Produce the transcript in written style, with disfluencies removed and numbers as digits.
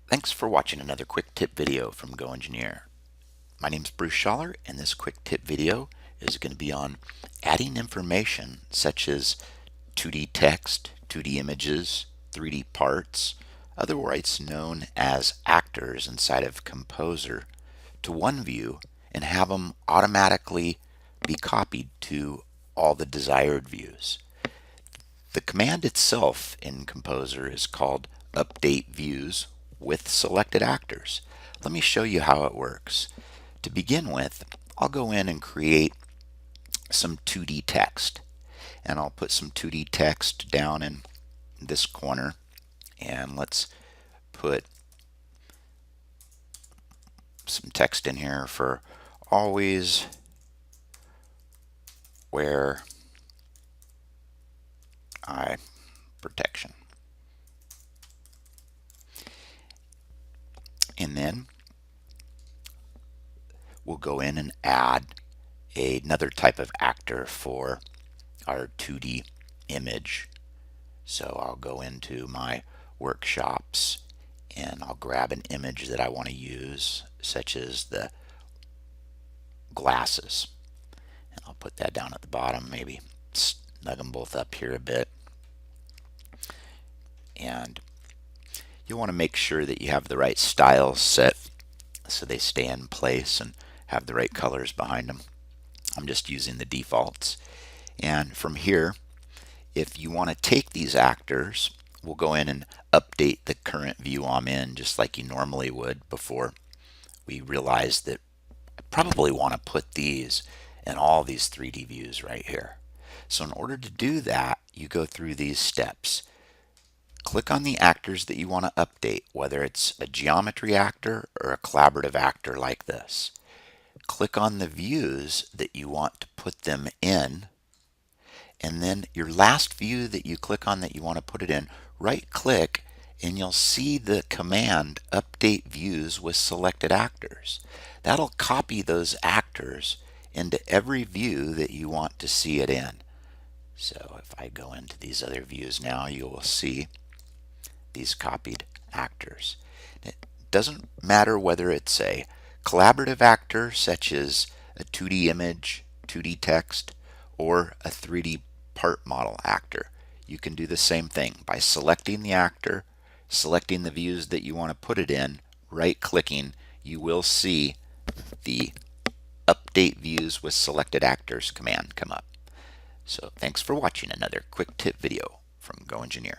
Thanks for watching another quick tip video from GoEngineer. My name is Bruce Shawler, and this quick tip video is going to be on adding information such as 2D text, 2D images, 3D parts, otherwise known as actors inside of Composer, to one view and have them automatically be copied to all the desired views. The command itself in Composer is called update views with selected actors. Let me show you how it works. To begin with, I'll go in and create some 2D text, and I'll put some 2D text down in this corner, and let's put some text in here for always wear eye protection. And then we'll go in and add another type of actor for our 2D image. So I'll go into my workshops and I'll grab an image that I want to use, such as the glasses. And I'll put that down at the bottom, maybe snug them both up here a bit. And you'll want to make sure that you have the right styles set so they stay in place and have the right colors behind them. I'm just using the defaults. And from here, if you want to take these actors, we'll go in and update the current view I'm in just like you normally would before we realize that I probably want to put these in all these 3D views right here. So in order to do that, you go through these steps. Click on the actors that you want to update, whether it's a geometry actor or a collaborative actor like this. Click on the views that you want to put them in, and then your last view that you click on that you want to put it in, right click and you'll see the command update views with selected actors. That'll copy those actors into every view that you want to see it in. So if I go into these other views now, you will see these copied actors. It doesn't matter whether it's a collaborative actor such as a 2D image, 2D text, or a 3D part model actor. You can do the same thing by selecting the actor, selecting the views that you want to put it in, right clicking, you will see the update views with selected actors command come up. So thanks for watching another quick tip video from GoEngineer.